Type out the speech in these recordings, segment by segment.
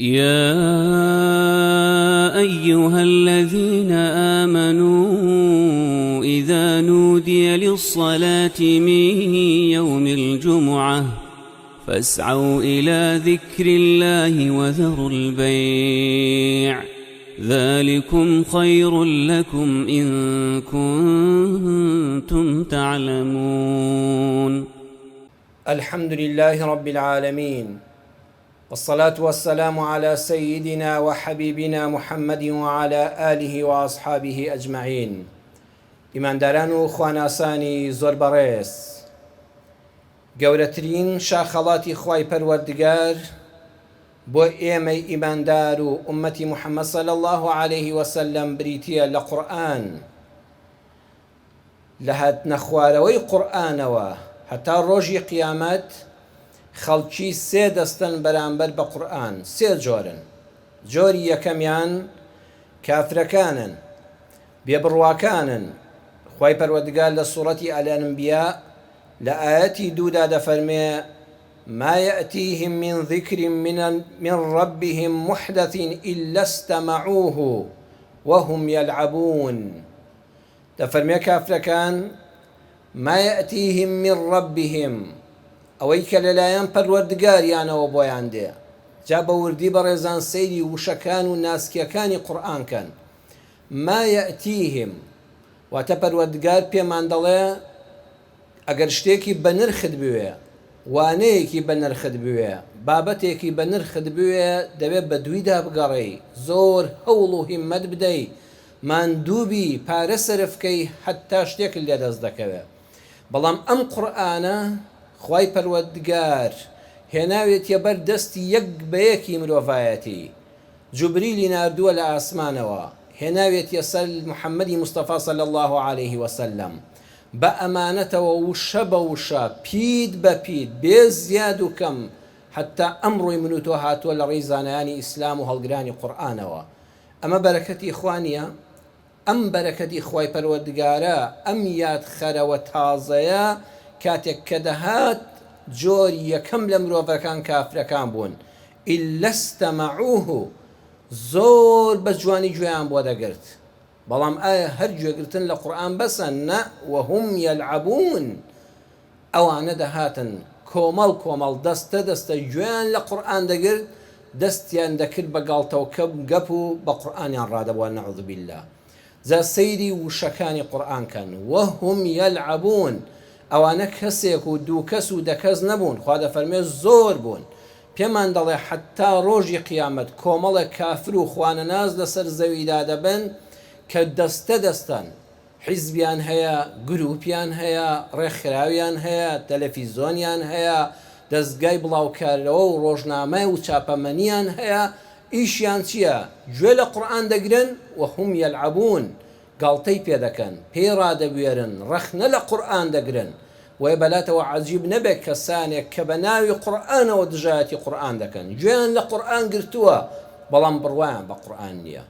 يا أيها الذين آمنوا إذا نودي للصلاة من يوم الجمعة فاسعوا إلى ذكر الله وذروا البيع ذلكم خير لكم إن كنتم تعلمون. الحمد لله رب العالمين، والصلاة والسلام على سيدنا وحبيبنا محمد وعلى آله وأصحابه أجمعين. ئیمانداران و خواناسانی زۆر بەڕێز، گەورەترین شاخەڵاتی خوای پەروەردگار بۆ ئێمەی ئیماندار و ئومەتی محەممەد صلی الله عليه وسلم بریتیە لە قورئان، لە هاتنە خوارەوەی قورئانەوە هەتا ڕۆژی قیامەت خەڵکی سێ دەستن بەرامبەر بە قورئان، سێ جۆرن. جۆری یەکەمیان کافرەکانن، بێبڕواکانن. خوای پەروەردگار لە سوورەتی ئەلئەنبیا لە ئایەتی دوودا دەفەرمێ ما يأتيهم من ذكر من ربهم محدث إلا استمعوه وهم يلعبون. دەفەرمێ کافرەکان ما يأتيهم من ربهم، ئەوەی کە لەلایەن پەروەردگاریانەوە بۆیان دێ. جا بە وردی بەڕێزان سەیری وشەکان و ناسکیەکانی قورئانکەن. ما يأتيهم واتە پەروەردگار پێمان دەڵێ ئەگەر شتێکی بە نرخت بوێ، وانەیەکی بە نرخت بوێ، بابەتێکی بە نرخت بوێ، دەبێت بە دویدا بگەڕێی، زۆر هەوڵ و هیممەت بدەی، ماندووبی پارە سەرفکەی حتا شتێک لێدەست دەکەوێت. بەڵام ئەم قورئانە خوای پەروەردگار هێناوێتیە بەر دەستی یەک بە یەکی مرۆڤایەتی. جوبریلی ناردووە لە ئاسمانەوە، هێناوێتیە سەر محەممەدی مستەفا صلی الله عليه وسلم، بە ئەمانەتەوە وشە بە وشە، پید بە پید، بێ زیاد و کەم، حتا ئەمڕۆی من و تۆ هاتووە لە ڕێی زانایانی ئیسلام و هەڵگرانی قورئانەوە. ئەمە بەرەکەتی خوانیە، ئەم بەرەکەتی خوای پەروەردگارە، ئەم یاد خەرەوە تازەیە کاتێک کە دەهات جۆری یەکەم لە مرۆڤەکان کافرەکان بوون. ئیلا استەمەعوه، زۆر بە جوانی گوێیان بۆ دەگرت. بەڵام ئایا هەر گوێگرتن لە قورئان بەسە؟ نە، وهم یەلعەبون. ئەوانە دەهاتن کۆمەڵ کۆمەڵ، دەستە دەستە گوێیان لە قورئان دەگرت، دەستیان دەکرد بە گاڵتە و گەپ و بە قورئانیان ڕادەبووە، نەعوذ بالله. جا سەیری وشەکانی قورئانکەن. وهم یەلعەبون، ئەوانە کەسێک و دوو کەس و دەکەس نەبوون، خوا دەفەرمێ زۆر بوون. پێمان دەڵێ حتا ڕۆژی قیامەت کۆمەڵە کافر و خوانەناز لەسەر زەویدا دەبن کە دەستە دەستان، حیزبیان هەیە، گروپیان هەیە، ڕێکخراویان هەیە، تەلەڤیزۆنیان هەیە، دەستگای بڵاوکارەوە و ڕۆژنامە و چاپەمەنیان هەیە. ئیشیان چییە؟ گوێ لە قورئان دەگرن وهم یەلعەبون، گاڵتەی پێ دەکەن، پێی ڕادەبوێرن، ڕەخنە لە قورئان دەگرن. وێ بەلاتەوە عەجیب نەبێت کەسانێک کە بە ناوی قورئانەوە دژایەتی قورئان دەکەن، گوێیان لە قورئان گرتووە بەڵام بڕوایان بە قورئان نییە.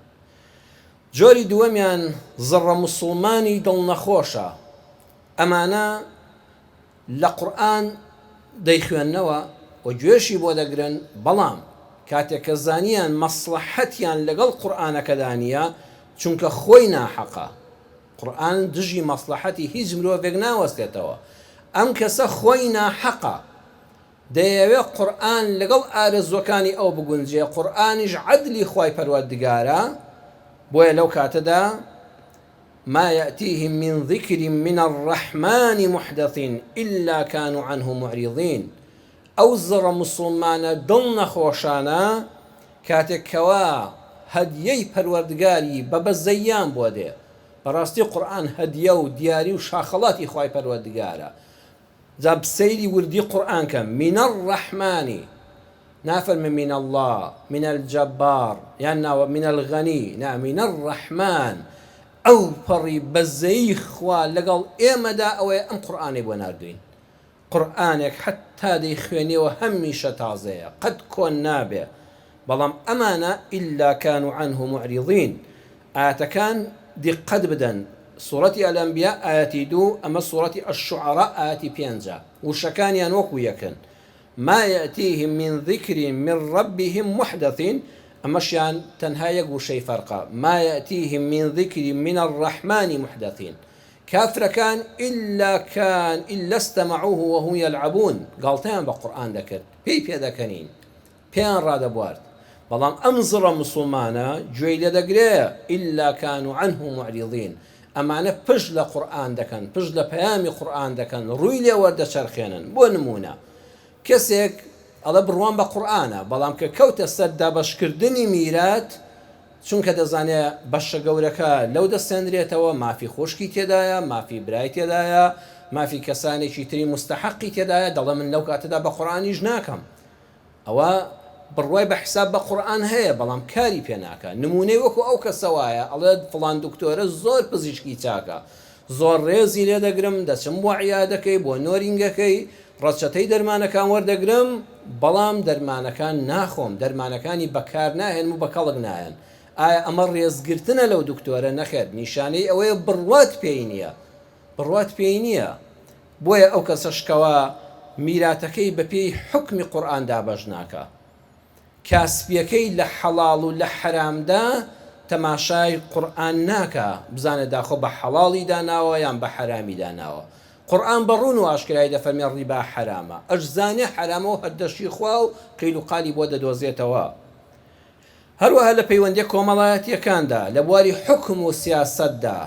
جۆری دووەمیان زڕە موسڵمانی دڵنەخۆشە. ئەمانە لە قورئان دەیخوێننەوە و گوێشی بۆ دەگرن، بەڵام کاتێک کە زانیان مەسلەحەتیان لەگەڵ قورئانەکەدا نییە، چونکە خۆی ناحەقە. قورئان دژی مەسلەحەتی هیچ مرۆڤێک ناوەستێتەوە. ئەم کەسە خۆی ناحەقە، دەیەوێت قورئان لەگەڵ ئارەزوەکانی ئەو بگونجێ. قورئانیش عەدلی خوای پەروەردگارە، بۆیە لەو کاتەدا ما يأتيهم من ذكر من الرحمن محدث إلا كانوا عنه معرضين. ئەو زڕە موسڵمانە دڵ نەخۆشانە کاتێکەوە هەدیەی پەروەردگاری بە بەزەییان بۆ دێ. بەڕاستی قورئان هەدیە و دیاری و شاخەڵاتی خوای پەروەردگارە. جا بسەیری وردی قورئان کە من الرحمن، نافەرمێ من الله، من الجبار، یان ناوە من الغنی، نا من الرحمن. ئەو پەڕی بەزەیی خوا لەگەڵ ئێمەدا ئەوەیە ئەم قورئانەی بۆ ناردوین. قورئانێک حتا دەیخوێنیەوە هەمیشە تازەیە، قەت کۆن نابێ. بەڵام ئەمانە ئیلا كانوا عنه معرضين. ئاەتەکان دقت بدەن. سوورەتی ئەلەنبیا ئاەتی 2، ئەمە سوورەتی ئەشعەرا ئاەتی 5. وشەکانیان وەکو یەکن. ما يأتيهم من ذكر من ربهم محدث أمشيان تنها يقو شيء فرقا ما يأتيهم من ذكر من الرحمن محدثين كافر كان إلا استمعوه وهم يلعبون قالتان بقرآن ذكر بي ذكرين بيان راد بوارد بلام أمزر مسلمانا جويل دقريه إلا كانوا عنه معرضين أمانة بجل قرآن دكان بجل بيامي قرآن دكان رويلي ورد شرخينا بو نمونا كسيك الله بروان بقرآن بلام كوت السد بشكردني ميرات چونکە دەزانێ بەشە گەورەکە لەو دەستێنرێتەوە مافی خۆشکی تێدایە مافی برای تێدایە مافی کەسانێکی تری مستحقی تێدایە دەڵێ من لەو کاتەدا بە قورئانیش ناکەم ئەوە بڕوای بە حساب بە قورئان هەیە بەڵام کاری پێ ناکە نمونەی وەکو ئەو کەسەوایە ئەڵێ فڵان دکتۆرە زۆر پزیشکی چاکە زۆر ڕێزی لێ دەگرم دەچم بۆ عیادەکەی بۆ نۆرینگەکەی ڕەچەتەی دەرمانەکان وەردەگرم بەڵام دەرمانەکان ناخۆم دەرمانەکانی بەکار ناهێن و بەکەڵک نایەن ئایا ئەمە ڕێزگرتنە لەو دکتۆرە نەخێت نیشانەی ئەوەیە بڕوات پێی نییە بڕوات پێی نییە بۆیە ئەو کەسەشکەوە میراتەکەی بە پێی حکمی قورئان دابەش ناکە کاسبیەکەی لە حەڵاڵ و لە حرامدا تەماشای قورئان ناکە بزانە داخۆ بە حەڵاڵی داناوە یان بە حرامی داناوە قورئان بەڕوون و ئاشکرای دەفەرمێ ڕیبا حرامە ئەشزانێ حرامە و هەردەشی خوا و قیل و قالی بۆ دەدۆزێتەوە هەروەها لە پەیوەندی کۆمەڵایەتیەکاندا لە بواری حکم و سیاسەتدا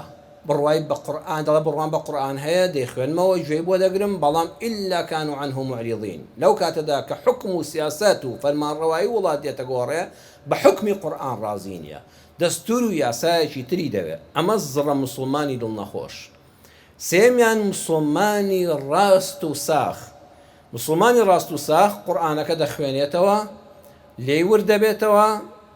بڕوای بە قورئان دەڵێ بڕوان بە قورئان هەیە دەیخوێنمەوە گوێی بۆ دەگرم بەڵام ئیلا کانوا عنه معرضین لەو کاتەدا کە حکم و سیاسەت و فەرمانڕەوایی وڵات دێتە گۆڕێ بە حکمی قورئان ڕازی نییە دەستور و یاسایەکی تری دەوێت ئەمە زڕە موسڵمانی دڵنەخۆش سێمیان موسڵمانی ڕاست و ساخ موسڵمانی ڕاست و ساخ قورئانەکە دەخوێنێتەوە لێی وردەبێتەوە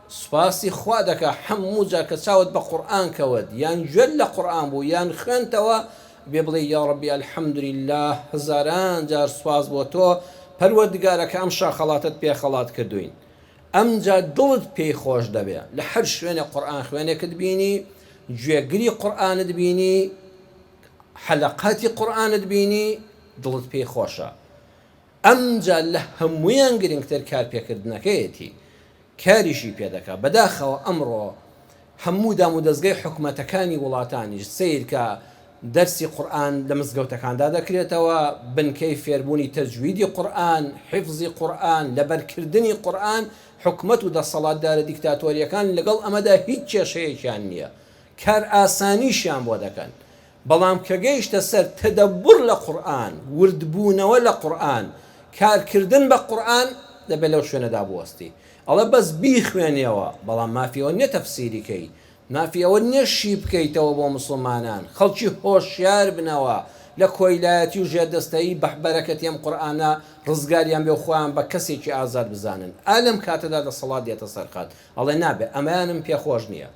سوپاسی خوا دەکە هەموو جا کە چاوت بە قورئان کەوت یان گوێت لە قورئان بوو یان خوێنتەوە بێ بڵێ یا ڕەبی الحەمدولله هەزاران جار سوپاس بۆ تۆ پەروەردگارە کە ئەم شاخەڵاتت پێ خەڵات کردوین ئەمجا دڵت پێی خۆش دەبێ لە هەر شوێنێ قورئان خوێنێکت بینی گوێگری قورئانت بینی حەلەقاتی قورئانت بینی دڵت پێی خۆشە ئەمجا لە هەموویان گرنگتر کارپێکردنەکەیەتی کاریشی پێدەکە بەداخەوە ئەمڕۆ هەموو دام و دەستگای حکومەتەکانی وڵاتانیش سیر کە دەرسی قورئان لە مزگەوتەکاندا دەکرێتەوە بنکەی فێربوونی تەجویدی قورئان حیفزی قورئان لەبەرکردنی قورئان حکومەت و دەسەڵاتدارە دیکتاتۆریەکان لەگەڵ ئەمەدا هیچ کێشەیەکیان نییە کار ئاسانیشیان بۆ دەکەن بەڵام کە گەیشتە سەر تەدەبور لە قورئان وردبوونەوە لە قورئان کارکردن بە قورئان دەبێت لەو شوێنەدا بوەستی ئەڵە بەس بیخوێنیەوە بەڵام مافیەوە نییە تەفسیریکەی مافیەوە نییە شی بکەیتەوە بۆ موسڵمانان خەڵکی هۆشیار بنەوە لە کۆیلایەتی و ژێردەستایی بەرەکەتی ئەم قورئانە ڕزگاریان بێ خۆیان بە کەسێکی ئازاد بزانن ئالم کاتەدا دەسەڵات دێتە سەرقات ئەڵێ نابێ ئەمەیانم پێخۆش نییە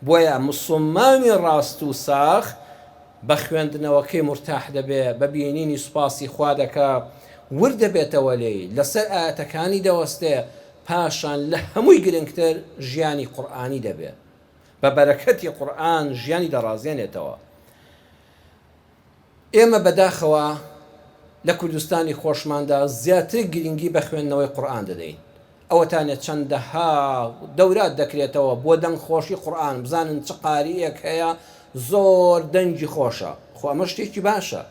بۆیە موسڵمانی ڕاست و ساخ بە خوێندنەوەکەی مرتاح دەبێ بە بینینی سوپاسی خوا دەکا وردەبێتەوە لێی لەسەر ئاەتەکانی دەوەستێ پاشان لە هەمووی گرنگتر ژیانی قورئانی دەبێت بە بەرەکەتی قورئان ژیانی دەڕازێنێتەوە ئێمە بەداخەوە لە کوردستانی خۆشماندا زیاتر گرنگی بە خوێندنەوەی قورئان دەدەین ئەوەتانێت چەندەها دەورات دەکرێتەوە بۆ دەنگ خۆشی قورئان بزانن چ قاریەک هەیە زۆر دەنگی خۆشە خۆ ئەمە شتێکی باشە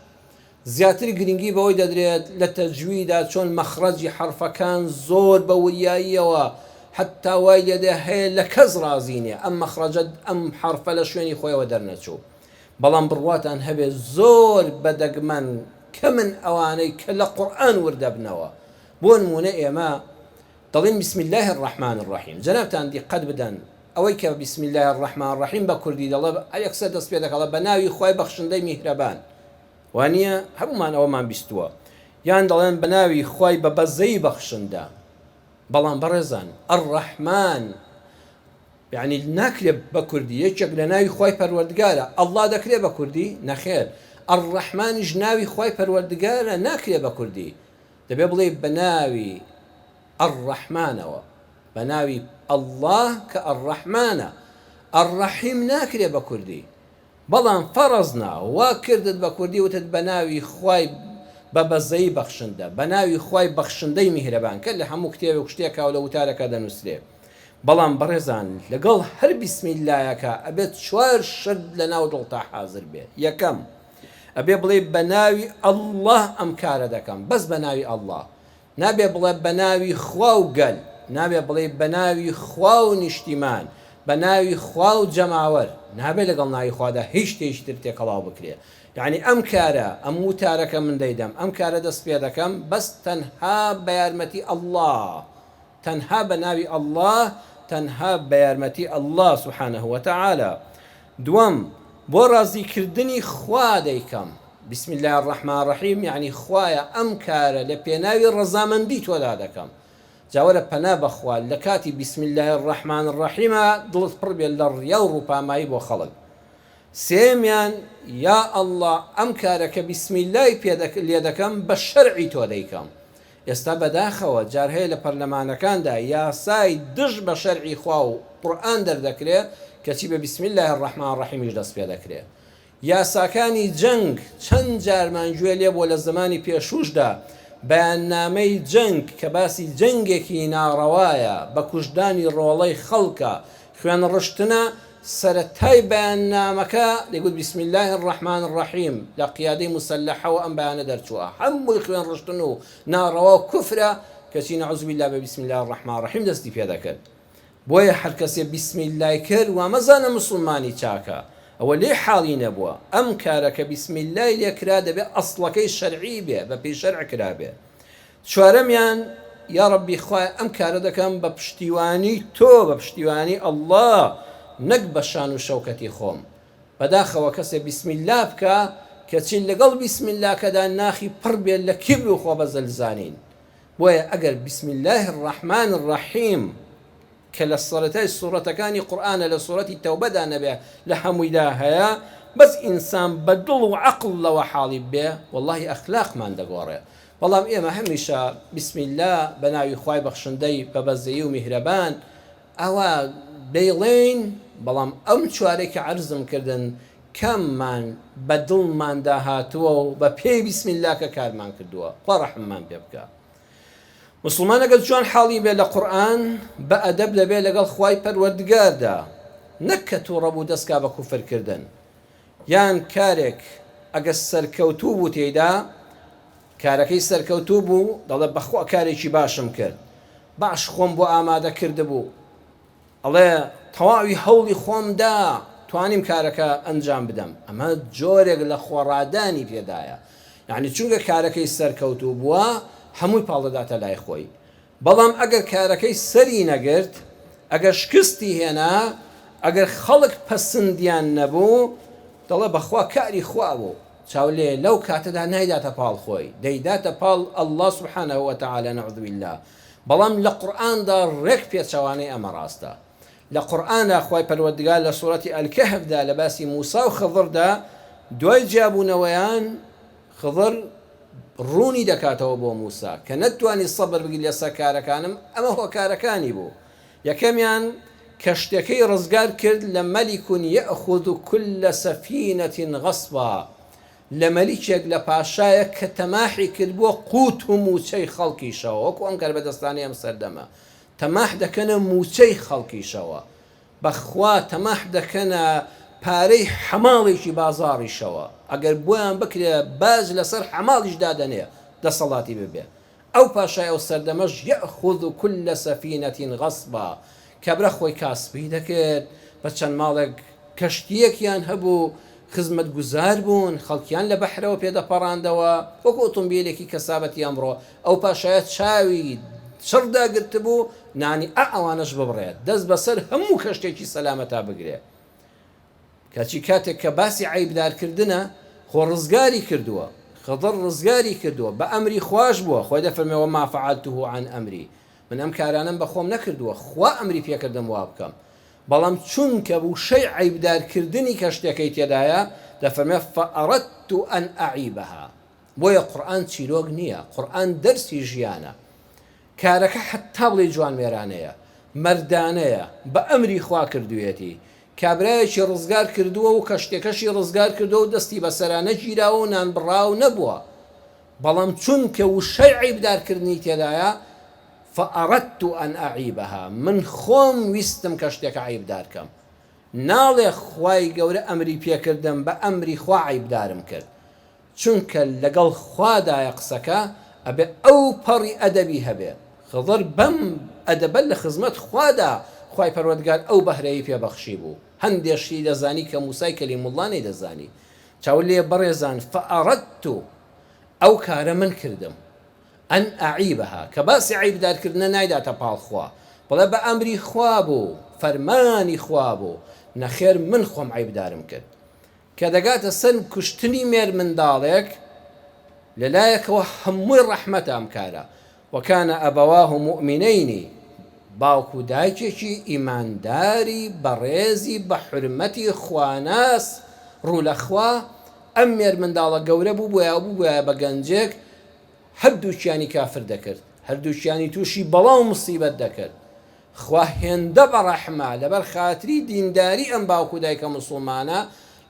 زیاتر گرنگی بەوەی دەدرێت لە تەجویددا چۆن مەخرەجی حرفەکان زۆر بە وریاییەوە حتا وای لێدە هەیە لە کەس ڕازی نییە ئەم مەخرەجە ئەم حرفە لە شوێنی خۆیەوە دەرنەچوو بەڵام بڕواتان هەبێت زۆر بەدەگمەن کە من ئەوانەی کە لە قورئان وردەبنەوە بۆ نمونە ئێمە دەڵێن بسم الله الرحمن الرحیم جەنابتان دیقەت بدەن ئەوەی کە بسم الله الرحمن الرحیم بە کوردی دەڵێ یەکسەر دەست پێ دەکەڵە بە ناوی خوای بەخشندەی میهرەبان وانە هەمومان ئەوەمان بیستووە یان دەڵێن بە ناوی خوای بە بەزەی بەخشندە بەڵام بەڕێزان ئەڕەحمان یعنی ناکرێت بە کوردی یەکێک لە ناوی خوای پەروەردگارە ئەڵڵا دەکرێت بە کوردی نەخێر ئەڕەحمانیش ناوی خوای پەروەردگارە ناکرێت بە کوردی دەبێ بڵێ بە ناوی ئەڕەحمانەوە بە ناوی ئەڵڵا کە ئەڕەحمانە ئەڕەحیم ناکرێت بە کوردی بەڵام فەرەزنا وا کردت بە کوردی وتت بە ناوی خوای بە بەزەی بەخشندە بە ناوی خوای بەخشندەی میهرەبان کە لە هەموو کتێبێک شتێکا لە وتارەکە دەنووسرێ. بەڵام بەڕێزان لەگەڵ هەر بیسمیللایەکە ئەبێت 4 شت لە ناو دڵتا حازر بێ. یەکەم ئەبێ بڵێ بە ناوی ئەڵڵاه ئەم کارە دەکەم، بەس بە ناوی ئەڵڵاه، نابێ بڵێ بە ناوی خوا و گەل، نابێ بڵێ بە ناوی خوا و نیشتیمان، بە ناوی خوا و جەماوەر، نابێ لەگەڵ ناوی خوادا هیچ شتێکی تر تێکەڵاو بکرێ. یعنی ئەم کارە ئەم وتارەکە من دەیدەم، ئەم کارە دەست پێ دەکەم بەس تەنها بە یارمەتی ئەڵڵاه، تەنها بە ناوی ئەڵڵاه، تەنها بە یارمەتی ئەڵڵاه سوبحانەه وتەعالە. دووەم بۆ ڕازیکردنی خوا دەیکەم، بسم الله الرحمن الرحیم، یعنی خوایە ئەم کارە لە پێناوی ڕەزامەندی تۆدا دەکەم. جاوەرە پەنا بەخوا لە کاتی بسم الله الرحمن الرحیمە دڵت پڕ بێت لە ڕیا و ڕووپامایی بۆ خەڵک. سێمیان یا ئەڵڵا ئەم کارەکە بسم الله لێ دەکەم بە شەرعی تۆ دەیکەم. ئێستا بەداخەوە جار هەیە لە پەرلەمانەکاندا یاسای دژ بە شەرعی خوا و قورئان دەردەکرێت کەچی بە بسم الله الرحمن الرحیمیش دەست پێ دەکرێت. یاساکانی جەنگ چەند جارمان گوێ لێ بۆ لە زمانی پێشوشدا بەیاننامەی جەنگ کە باسی جەنگێکی ناڕەوایە بە کوژدانی ڕۆڵەی خەڵکە خوێن ڕشتنە، سەرەتای بەیاننامەکە دەیگوت بسم الله الرحمن الرحیم لە قیادەی مسلحەوە ئەم بەیانە دەرچووە، هەمووی خوێن ڕشتن و ناڕەوا و کوفرە، کەچی نەعوذ بالله بە بسم الله الرحمن الرحیم دەستی پێ دەکرد. بۆیە هەر کەسێ بسم الله کرد وا مەزانە مسلمانی چاکە، ئەوە لێ حاڵی نەبووە. ئەم کارەکە بسم الله لێکرا دەبێت ئەسڵەکەی شەرعی بێ، بە پێی شەرع کرا بێ. چوارەمیان یا ڕەبی خوای ئەم کارە دەکەم بە پشتیوانی تۆ، بە پشتیوانی ئەڵڵاه، نەک بە شان و شەوکەتی خۆم. بەداخەوە کەسێ بسم الله بکە کەچی لەگەڵ بسم الله کەدا ناخی پڕ بێت لە کیبر و خۆ بەزەلزانین. بۆیە ئەگەر بسم الله الرحمن الرحیم کە لە سەرەتای سوورەتەکانی قورئانە لە سوورەتی تەوبەدا نەبێ لە هەموویدا هەیە، بەس ئینسان بە دڵ و عەقڵ لەوە حاڵی بێ، وەڵڵاهی ئەخلاقمان دەگۆڕێ. بەڵام ئێمە هەمیشە بسم الله بە ناوی خوای بەخشندەی بە بەزەیی و میهرەبان ئەوە دەیڵێن، بەڵام ئەم چوارێکی عەرزم کردن کەممان بە دڵمان داهاتووە و بە پێی بسم الله کە کارمان کردووە، خوا ڕەحممان پێ بکە. مسلمان ئەگەر جوان حاڵی بێ لە قورئان بە ئەدەب دەبێت لەگەڵ خوای پەروەردگاردا، نەک کە توو ڕەبوو دەستکا بە کوفرکردن. یان کارێک ئەگەر سەرکەوتوو بوو تێیدا، کارەکەی سەرکەوتوو بوو، دەڵێ بەخوا کارێکی باشم کرد، باش خۆم بۆ ئامادە کردبوو، ئەڵێ تەواوی هەوڵی خۆمدا توانیم کارەکە ئەنجام بدەم. ئەمە جۆرێک لە خۆڕادانی پێدایە، یعنی چونکە کارەکەی سەرکەوتوو بووە هەمووی پاڵدەداتە لای خۆی. بەڵام ئەگەر کارەکەی سەری نەگرت، ئەگەر شکستی هێنا، ئەگەر خەڵک پەسندیان نەبوو، دەڵێ بەخوا کاری خوا بوو، چاولێ لەو کاتەدا نایداتە پاڵ خۆی، دەیداتە پاڵ ئەڵڵاه سوبحانەه وتەعالە نەعوذ بالله. بەڵام لە قورئاندا ڕێک پێچەوانەی ئەمە ڕاستە. لە قورئاندا خوای پەروەردگار لە سوورەتی ئەلکەهفدا لە باسی موسا و خضردا دوای جیابوونەوەیان خضر ڕوونی دەکاتەوە بۆ موسا کە نەتوانی سەبر بگیر لەسەر کارەکانم، ئەمە هۆکارەکانی بوو. یەکەمیان کەشتەکەی ڕزگار کرد لە مەلیکون یەأخوذ كل سەفینەة غەصبا، لە مەلیکێک لە پاشایە کە تەماحی کرد بۆ قوت و موچەی خەڵکیشەوە، وەکو ئەم کار بەدەستانی ئەم سەردەمە تەماح دەکەنە موچەی خەڵکیشەوە، بەخوا تەماح دەکەنە پارەی حەماڵێکی بازاڕیشەوە، ئەگەر بۆیان بکرێ باز لەسەر حەماڵیش دادەنێ دەسەڵاتی ببێ. ئەو پاشای ئەو سەردەمەش یەأخوذ كل سەفینەة غەصبا، کەبرە خۆی کاسبی دەکرد، بە چەند ماڵێک کەشتیەکیان هەبوو، خزمەت گوزار بوون، خەڵکیان لە بەحرەوە پێدەپەڕاندەوە، وەکو ئۆتۆمبیلێکی کەسابەتی ئەمڕۆ. ئەو پاشایە چاوی چڕداگرت بوو، نانی ئەوانەش ببڕێت، دەست بەسەر هەموو کەشتێکی سەلامەتا بگرێت. کاچی کاتێک کە باسی عیبدارکردنە، خۆ ڕزگاری کردووە، خضر ڕزگاری کردووە، بە ئەمری خوش بووە، خۆی دەفەرمێ وما فعلته عن ئەمری، من ئەم کارانم بە خۆم نەکردووە، خوا ئەمری پێکردم وا بکەم. بەڵام چونکە بوو شەی عیبدارکردنی کەشتەکەی تێدایە، دەفەرمێ فأردت أن أعيبها. بۆیە قورئان چیرۆک نییە، قورئان دەرسی ژیانە. کارەکە حتا بڵێ جوان وێرانەیە، مەردانەیە، بە ئەمری خوا کردوێتی. کابرایەکی ڕزگار کردووە و کەشتێکەشی ڕزگار کردووە و دەستی بەسەرانە گیراوە و نان بڕاو نەبووە، بەڵام چونکە وشەی عیبدارکردنی تێدایە فأردت أن أعيبها من خۆم ویستم کە شتێکە عیبدارکەم ناڵێ خوای گەورە ئەمری پێکردم بە ئەمری خوا عیبدارم کرد چونکە لەگەڵ خوادایە قسەکە ئەبێ ئەو پەڕی ئەدەبی هەبێ خضر بەم ئەدەبە لە خزمەت خوادا خوای پەروەردگار ئەو بەهرەی پێبەخشی بوو هەندێشی دەزانی کە موسای کەلیموڵڵانی دەزانی چاو لێ بەڕێزان فأردت ئەو کارە من کردم ئەن ئەعیبها کە باسی عیبدارکردنە نایداتە پاڵ خوا بەڵێ بە ئەمری خوا بوو فەرمانی خوا بوو نەخێر من خۆم عیبدارم کرد کە دەگاتە سەر کوشتنی مێر منداڵێک لەلایەکەوە هەمووی ڕەحمەتە ئەم کارە وەکانە ئەبەواه مؤمنەینی باوکو دایکێکی ئیمانداری بەڕێزی بە حورمەتی خواناس ڕوو لە خوا ئەم مێر منداڵە گەورە بوو بووە بە گەنجێک هەردووچیانی کافر دەکرد هەردووچیانی تووشی بەڵاو مصیبەت دەکرد خوا هێندە بە ڕەحمە لەبەر خاتری دینداری ئەم باوکو دایکە موسڵمانە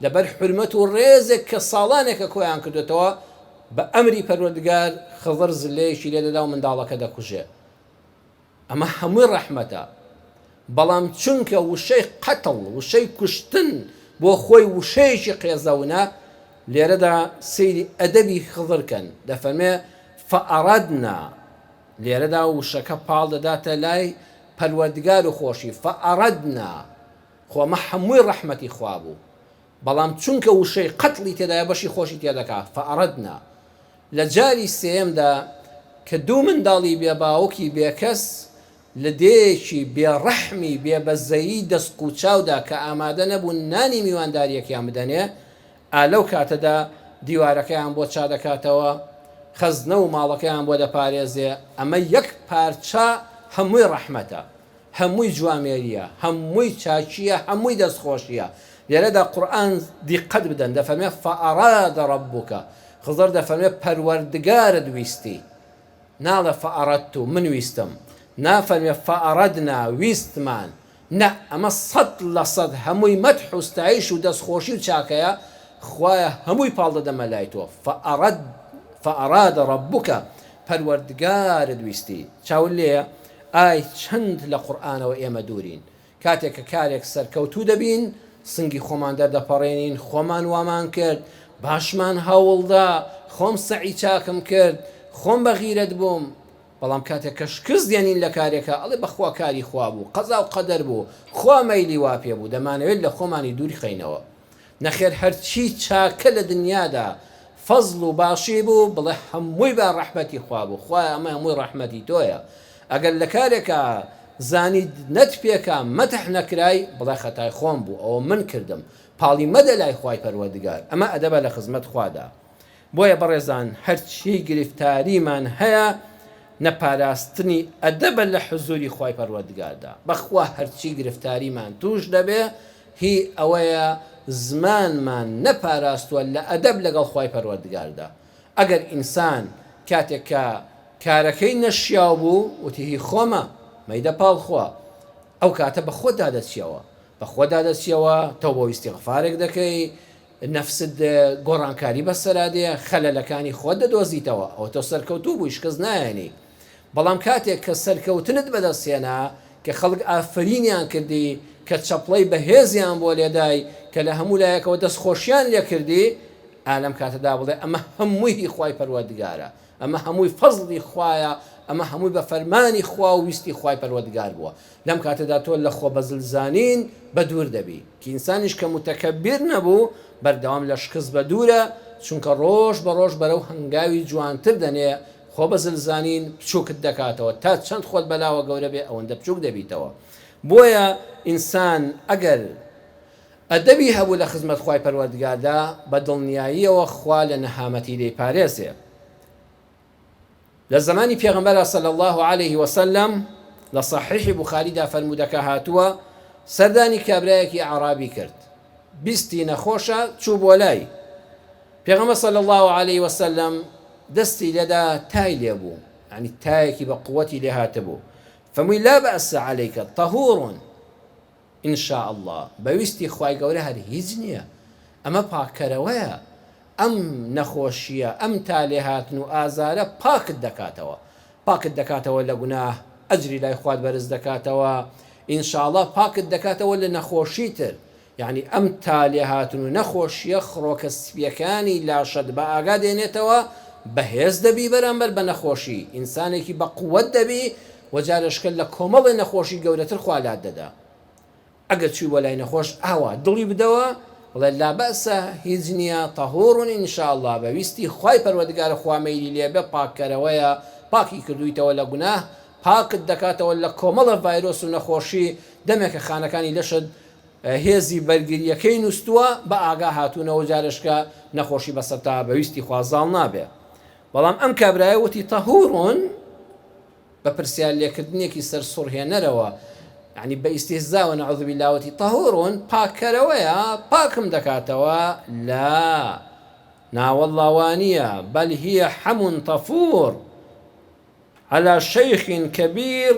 لەبەر حورمەت و ڕێزێک کە ساڵانێکە کۆیان کردوێتەوە بە ئەمری پەروەردگار خضر زلەیەکی لێدەدا و منداڵەکە دەکوژێ ئەمە هەمووی ڕەحمەتە بەڵام چونکە وشەی قەتڵ وشەی کوشتن بۆ خۆی وشەیەکی قێزەونە لێرەدا سەیری ئەدەبی خضرکەن دەفەرمێ فەئەڕەدنا لێرەدا وشەکە پاڵ دەداتە لای پەروەردگار و خۆشی فەئەڕەدنا خۆمە هەمووی ڕەحمەتی خوا بوو بەڵام چونکە وشەی قەتڵی تێدایە بەشی خۆشی تێدەکا فەئەڕەدنا لە جاری سێیەمدا کە دوو منداڵی بێ باوکی بێکەس لە دێکی بێڕەحمی بێبەزەیی دەستقوچاودا کە ئامادە نەبوون نانی میوانداریەکیان بدەنێ ئالەو کاتەدا دیوارەکەیان بۆ چا دەکاتەوە خەزنە و ماڵەکەیان بۆ دەپارێزێ ئەمە یەک پارچە هەمووی ڕەحمەتە هەمووی جوامێریە هەمووی چاچیە هەمووی دەستخۆشیە لێرەدا قورئان دیقەت بدەن دەفەرمێ فەئەرادە ڕەبوکە خزر دەفەرمێ پەروەردگارت ویستی ناڵە فەئەڕەدت من ویستم نافەرمێ فەئەڕەدنا ویستمان نە ئەمە 100% هەمووی مەدح و ستایش و دەستخۆشی و چاکەیە خوایە هەمووی پاڵ دەدەمە لای تۆ فەئەرادە ڕەبوکە پەروەردگارت ویستی چاو لێیە ئای چەند لە قورئانەوە ئێمە دوورین کاتێک کە کارێک سەرکەوتوو دەبین سنگی خۆمان دەردەپەڕێنین خۆمان وامان کرد باشمان هەوڵدا خۆم سەعی چاکم کرد خۆم بەغیرەت بووم بەڵام کاتێک کە شکست دێنین لە کارێکە ئەڵێ بەخوا کاری خوا بوو قەزا و قەدەر بوو خوا مەیلی وا پێ بوو دەمانەوێت لە خۆمانی دووری خەینەوە نەخێر هەرچی چاکە لە دنیادا فەزڵ و باشی بوو بڵێ هەمووی بە ڕەحمەتی خوا بوو خوای ئەمە هەمووی ڕەحمەتی تۆیە ئەگەر لە کارێکە زانیت نەت پێکە مەتح نەکرای بڵێ خەتای خۆم بوو ئەوە من کردم پاڵی مەدە لای خوای پەروەردگار ئەمە ئەدەبە لە خزمەت خوادا بۆیە بەڕێزان هەرچی گرفتاریمان هەیە نەپاراستنی ئەدەبە لە حزوری خوای پەروەردگاردا بەخوا هەرچی گرفتاریمان توش دەبێ هی ئەوەیە زمانمان نەپاراستووە لە ئەدەب لەگەڵ خوای پەروەردگاردا ئەگەر ئینسان کاتێک کە کارەکەی نەشیاو بوو وتیهی خۆمە مەیدە پاڵ خوا ئەو کاتە بە خۆدا دەچیەوە بە خۆدا دەچیەوە تۆ بۆ ئیستیغفارێک دەکەی نەفست گۆڕانکاری بەسەرادێ خەلەلەکانی خۆت دەدۆزیتەوە ئەو تۆ سەرکەوتوو بووی شکست نایەنی بەڵام کاتێک کە سەرکەوتنت بەدەستێنا کە خەڵک ئافرینیان کردی کە چەپڵەی بەهێزیان بۆ لێدای کە لە هەموو لایەکەوە دەستخۆشیان لێ کردی ئالەم کاتەدا بڵێ ئەمە هەمووی خوای پەروەردگارە ئەمە هەمووی فەزڵی خوایە ئەمە هەمووی بە فەرمانی خوا و ویستی خوای پەروەردگار بووە لەم کاتەدا تۆ لە خۆ بەزلزانین بە دوور دەبی کە ئینسانیش کە متەکەبیر نەبوو بەردەوام لە شکست بە دوورە چونکە ڕۆژ بە ڕۆژ بەرەو هەنگاوی جوانتر دەنێ خۆ بەزلزانین بچووکت دەکاتەوە تا چەند خۆت بەلاوە گەورە بێ ئەوەندە بچووک دەبیتەوە بۆیە ئینسان ئەگەر ئەدەبی هەبوو لە خزمەت خوای پەروەردگاردا بە دڵنیاییەوە خوا لە نەهامەتی دەیپارێزێ لە زمانی پێغەمبەر صلی الله عليه وسلم لە صحیح بوخاریدا فەرمودەکە هاتووە سەردانی کابرایەکی عرابی کرد بیستی نەخۆشە چوو بۆ لای پێغەمبەر صلی الله عليه وسلم دەستی لێدا تای لێبوو یعنی تایەکی بە قووەتی لێ هاتبوو فەرمووی لا بأس عليك طهور إن شاء الله بەویستی خوای گەورە هەر هیچ نییە ئەمە پاکەرەوەیە ئەم نەخۆشیە ئەم تالێ هاتن و ئازارە پاکت دەکاتەوە لە گوناه، ئەجری لای خوات بەرز دەکاتەوە، ئینشاءڵڵا پاکت دەکاتەوە لە نەخۆشی تر. یعنی ئەم تالێ هاتن و نەخۆشیە خڕۆکە سپیەکانی لاشت بە ئاگا دێنێتەوە، بەهێز دەبی بەرامبەر بە نەخۆشی، ئینسانێکی بە قووەت دەبی وەجارشکە لە کۆمەڵی نەخۆشی گەورەتر خوالات دەدا. ئەگەر چوی بۆ لای نەخۆش ئاوا دڵی بدەوە وڵێ لا بەسە هیچ نییە تەهوڕون ئینشاءڵڵا بەویستی خوای پەروەردگارە خوامەیلی لێبێ پاککەرەوەیە، پاکی کردویتەوە لە گوناه، پاکت دەکاتەوە لە کۆمەڵە ڤایرۆس و نەخۆشی. دەمێکە خانەکانی لەشت هێزی بەرگریەکەی نووسووە بە ئاگا هاتوونەوە جارشکە نەخۆشی بەسەرتا بەویستی خوازاڵ نابێ. بەڵام ئەم کابرایە وتی تەهوڕون بە پرسیار لێکردنێکی سەر سوڕهێنەرەوە، یعنی بە ئیستیهزاوە نەعوذ بالله وتی تەهوڕون پاککەرەوەیە، پاکم دەکاتەوە. لا ناوەڵڵاوانیە، بەل هیە حەمون تەفور على شيخ كبير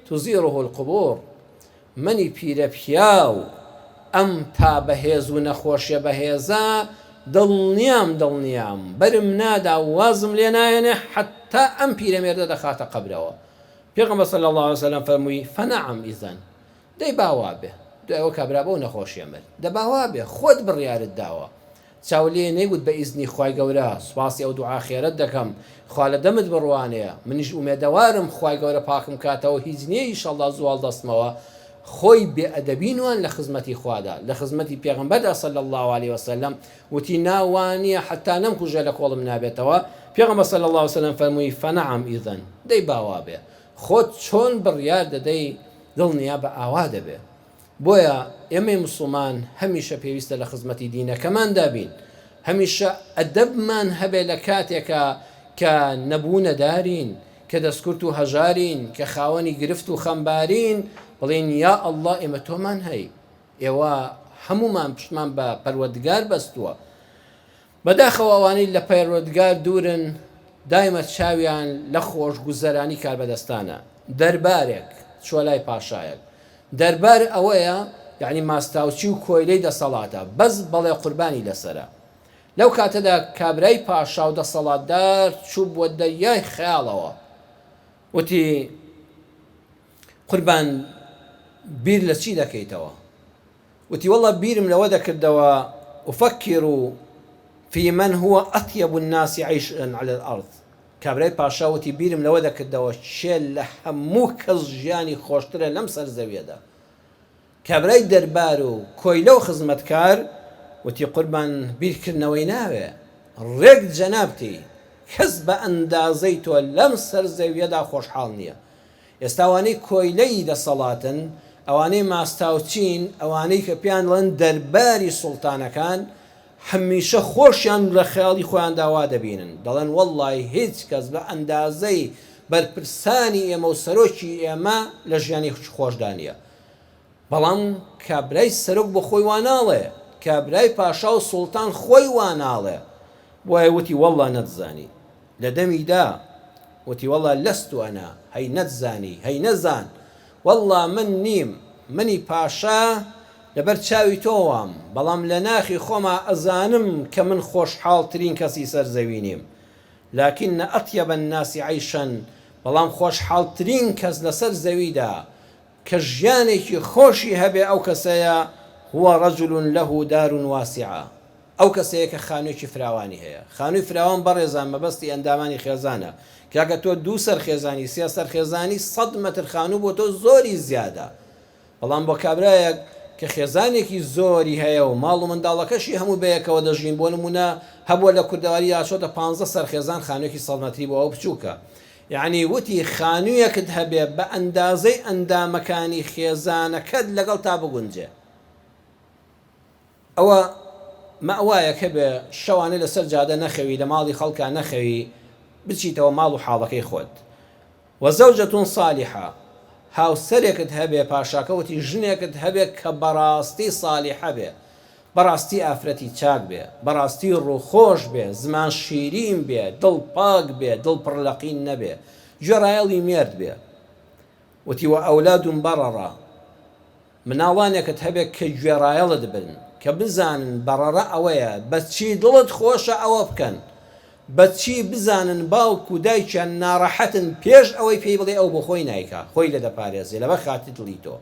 تزيره القبور. منی پیرە پیاو ئەم تا بەهێز و نەخۆشیە بەهێزە دڵنیام بەرم نادا وازم لێ نایەنێ حتا ئەم پیرەمێردە دەخاتە قەبرەوە. پێغەمبەر صلی الله علیه وسلم فەرمووی فەنەعەم ئیزەن، دەی باوا بێ دوای ئەوە کابرا بەو نەخۆشیە مرد، دەباوا بێ خۆت بڕیارت داوە. چاو لێ نەیگوت بە ئیزنی خوای گەورە سوپاسی ئەو دوعا خێرەت دەکەم، خوا لە دەمت بڕوانەیە، منیش ئومێدەوارم خوای گەورە پاکم کاتەوە، هیچ نییە ئیشەڵڵا زوال دەستمەوە. خۆی بێئەدەبینوان لە خزمەتی خوادا، لە خزمەتی پێغەمبەردا صلی الله علیه وسلم، وتی ناوانیە حتا نەمکوژێ لە کۆڵم نابێتەوە. پێغەمبەر صلی الله علیه وسلم فەرمووی فەنەعەم ئیزەن، دەی باوا بێ خۆت چۆن بڕیار دەدەی دڵنیا بە ئاوا دەبێ. بۆیە ئێمەی موسڵمان هەمیشە پێویستە لە خزمەتی دینەکەمان دابین، هەمیشە ئەدەبمان هەبێ لە کاتێکە کە نەبوونە دارین، کە دەستکورت و هەژارین، کە خاوەنی گرفت و خەمبارین، بڵێن یا ئەڵڵا ئێمە تۆمان هەی، ئێوە هەمومان پشتمان بە پەروەردگار بەستووە. بەداخەوە ئەوانەی لە پەروەردگار دوورن دایمە چاویان لە خۆش گوزەرانی کاربەدەستانە. دەربارێک چوە لای پاشایەک، دەربار ئەوەیە یعنی ماستاوچی و کۆیلەی دەسەڵاتە، بەس بەڵێ قوربانی لەسرە. لەو کاتەدا کابرای پاشا و دەسەڵاتدار چوو بۆ دەریای خەیاڵەوە، وتی قوربان بیر لە چی دەکەیتەوە؟ وتی وەڵڵا بیرم لەوە دەکردەوە ئوفەکر في من هو أطيب الناس عيشا على الأرض. کابرای پاشا وتی بیرم لەوە دەکردەوە چێ لە هەموو کەس ژیانی خۆشترە لەم سەر زەویەدا. کابرای دەربار و کۆیلە و خزمەتکار وتی قوربان بیرکردنەوەی ناوێ، ڕێک جەنابتی کەس بە ئەندازەی تۆ لەم سەر زەویەدا خۆشحاڵ نییە. ئێستا ئەوانەی کۆیلەی دەسەڵاتن، ئەوانەی ماستاوچین، ئەوانەی کە پیان لەن دەرباری سوڵتانەکان، هەمیشە خۆشیان لە خەیاڵی خۆیان داوا دەبینن، دەڵێن وەڵڵی هیچ کەس بە ئەندازەی بەرپرسانی ئێمە و سەرۆکی ئێمە لە ژیانی خۆشدا نییە. بەڵام کابرای سەرۆک بۆ خۆی واناڵێ، کابرای پاشا و سوڵتان خۆی واناڵێ. بۆیە وتی وەڵڵا نەتزانی، لە دەمیدا وتی وەڵڵا لەست ئەنا، هەی نەتزانی، هەی نەزان، وەڵڵا من نیم، منی پاشا لەبەر چاوی تۆوام، بەڵام لە ناخی خۆما ئەزانم کە من خۆشحاڵترین کەسی سەر زەوی نیم. لكن أطيب الناس عيشا، بەڵام خۆشحاڵترین کەس لەسەر زەویدا کە ژیانێکی خۆشی هەبێ ئەو کەسەیە هو رجل له دار واسعة، ئەو کەسەیە کە خانوویەکی فراوانی هەیە. خانووی فراوان بەڕێزان مەبەستی ئەندامانی خێزانە، کاکە تۆ دوو سەر خێزانی سێ سەر خێزانی 100 مەتر خانوو بۆ تۆ زۆری زیادە. بەڵام بۆ کابرایەک کە خێزانێکی زۆری هەیە و ماڵ و منداڵەکەشی هەموو بەیەکەوە دەژین، بۆ نمونە هەبووە لە کوردەواری یاچۆتە 15 سەر خێزان خانوویەکی 100 مەتری بۆ ئەو بچووکە. یعنی وتی خانوویەکت هەبێ بە ئەندازەی ئەندامەکانی خێزانەکەت لەگەڵ تا بگونجێ. ئەوە مەوایەک هەبێ شەوانە لەسەر جادە نەخەوی، لە ماڵی خەڵکا نەخەوی، بچیتەوە ماڵ و حاڵەکەی خۆت. وەزەوجەتون صالحە، هاوسەرێکت هەبێ، پاشاکەوتی ژنێکت هەبێ کە بەڕاستی صالحە بێ، بەڕاستی ئافرەتی چاک بێ، بەڕاستی ڕووخۆش بێ، زمان شیرین بێ، دڵ پاک بێ، دڵ پڕلەقین نەبێ، گوێڕایەڵی مێرد بێ. وتی وە ئەولادون بەڕەڕە، مناڵانێکت هەبێ کە گوێڕایەڵت بن، کە بزانن بەڕەڕە ئەوەیە بەچی دڵت خۆشە ئەوە بکەن، بەچی بزانن باوکو دایکیان ناڕەحەتن پێش ئەوەی پێی بڵێ ئەو بۆ خۆی نایکا، خۆی لە دەپارێزێ لەبەر خاتی دڵی تۆ.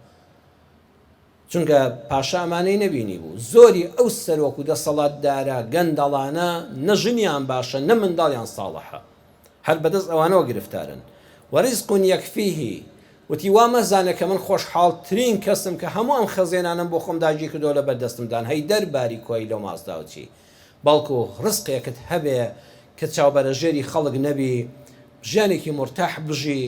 چونکە پاشا ئەمانەی نەبینی بوو زۆری ئەو سەرۆک و دەسەڵاتدارە گەندەڵانە نەژنیان باشە نە منداڵیان ساڵحە، هەر بەدەست ئەوانەوە گرفتارن. وەریزق یەکفیهی وتی وا مەزانە کە من خۆشحاڵترین کەسم کە هەموو ئەم خەزێنانم بۆ خۆم داگیر کردۆ لە بەردەستمدان هەی دەرباری کۆی لەو مازداوچی، بەڵکو ڕزقێکت هەبێ کە چاوبەرەژێری خەڵک نەبی، ژیانێکی مرتاح بژی،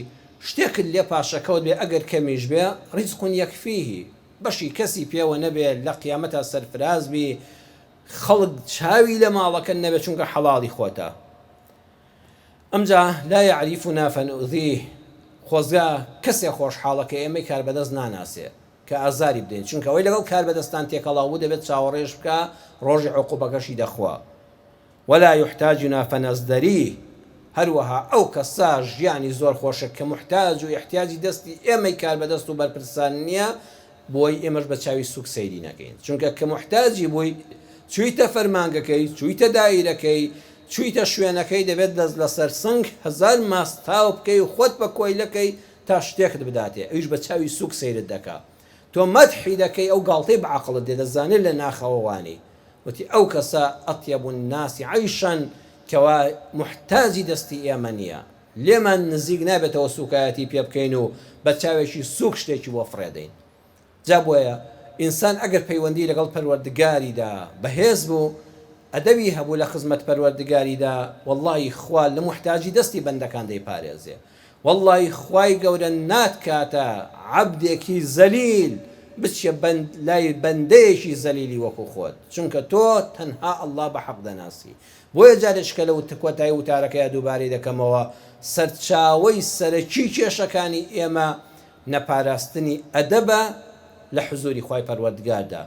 شتێکت لێ پاشەکەوت بێ ئەگەر کەمیش بێ ڕیزق یەکفیهی بەشی کەسی پێوە نەبێ لە قیامەتە سەرفراز بی، خەڵک چاوی لە ماڵەکە نەبێ چونکە حەڵاڵی خۆتە. ئەمجا لا يعرفنا فنؤذيه خۆزگا کەسێ خۆشحاڵەکە ئێمەی کاربەدەست ناناسێ کە ئازاری بدەین، چونکە ئەوەی لەگەڵ کاربەدەستان تێکەڵاو بوو دەبێت چاوەڕێژ بکە ڕۆژی عقوبەکەشی دەخوا. ولا يحتاجنا فنزدريه هەروەها ئەو کەسا ژیانی زۆر خۆشە کە محتاج و احتیاجی دەستی ئێمەی کاربەدەست و بەرپرسان نییە بۆی ئێمەش بە چاوی سوک سەیری نەکەین، چونکە کە محتاجی بووی چوویتە فەرمانگەکەی، چوویتە دایرەکەی، چوویتە شوێنەکەی دەبێت دەست لەسەر سنگ هەزار ماستاو بکەی و خۆت بە کۆیلەکەی تا شتێکت بداتێ، ئەویش بە چاوی سوک سەیرت دەکا. تۆ مەدحی دەکەی ئەو گاڵتەی بەعەقڵت دێ دەزانێت لە ناخەوەوانی وتی ئەو کەسە ئەطیەب الناسی عەیشەن کەوا محتاجی دەستی ئێمە نییە، لێمان نزیک نابێتەوە سوکایەتی پێ بکەین و بە چاوێکی سوک شتێکی بۆ فڕێدەین. جا بۆیە ئینسان ئەگەر پەیوەندی لەگەڵ پەروەردگاریدا بەهێز بوو ئەدەبی هەبوو لە خزمەت پەروەردگاریدا، وەڵڵی خوا لە محتاجی دەستی بەندەکان دەیپارێزێ، وەڵڵی خوای گەورە ناتکاتە عەبدێکی زەلیل بچێ لای بەندەیەکی زەلیلی وەکو خۆت، چونکە تۆ تەنها ئەڵڵا بە حەق دەناسی. بۆیە جارێشکە لەو کۆتایی وتارەکەی دووبارەی دەکەمەوە سەرچاوەی سەرەکی کێشەکانی ئێمە نەپاراستنی ئەدەبە لە حزوری خوای پەروەردگاردا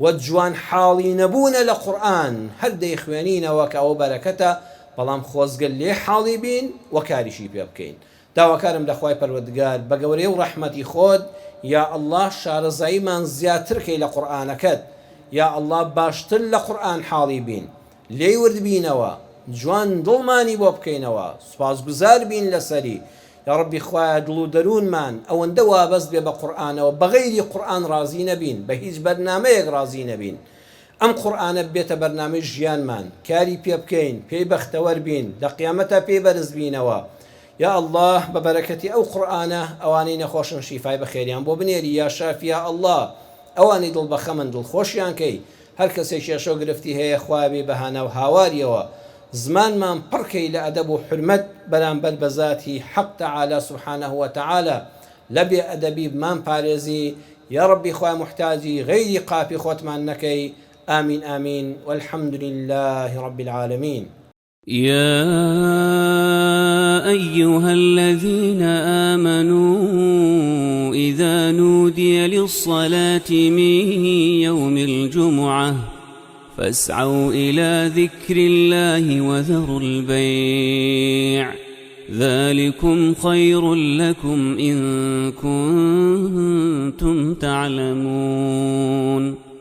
و جوان حاڵی نەبوونە لە قورئان هەر دەیخوێنینەوە کە ئەوە بەرەکەتە، بەڵام خۆزگەل لێ حاڵی بین و کاریشی پێ بکەین. داواکارم لە خوای پەروەردگار بە گەورەی و ڕەحمەتی خۆت یا ئەڵڵا شارەزاییمان زیاتر کەی لە قورئانەکەت، یا ئەڵڵا باشتر لە قورئان حاڵی بین، لێی وردبینەوە، جوان دڵمانی بۆ بکەینەوە، سوپاسگوزار بین لەسەری. یا ڕەبی خوایە دڵ و دەروونمان ئەوەندە وابەست بێ بە قورئانەوە بەغەیری قورئان ڕازی نەبین، بە هیچ بەرنامەیەک ڕازی نەبین. ئەم قورئانە بێتە بەرنامەی ژیانمان، کاری پێ بکەین، پێی بەختەوەر بین، لە قیامەتە پێی بەرز بینەوە. یا ئەڵڵا بە بەرەکەتی ئەو قورئانە ئەوانەی نەخۆشن شیفای بەخێریان بۆ بنێری، یا شافی یا ئەڵڵا ئەوانەی دڵ بەخەمن دڵخۆشیان کەی، هەر کەسێک کێشە و گرفتی هەیە خوابی بەهانە و هاواریەوە، زمانمان پڕکەی لە ئەدەب و حرمەت بەرامبەر بە ذاتی حەق تەعالە سوبحانەه وتەعالە، لە بێ ئەدەبی بمان پارێزی، یا ڕەبی خوای محتاجی غەیری قاپی خۆتمان نەکەی. آمین آمین والحمد لله رب العالمين. يا أيها الذين آمنوا إذا نودي للصلاة من يوم الجمعة فاسعوا إلى ذكر الله وذروا البيع ذلكم خير لكم إن كنتم تعلمون.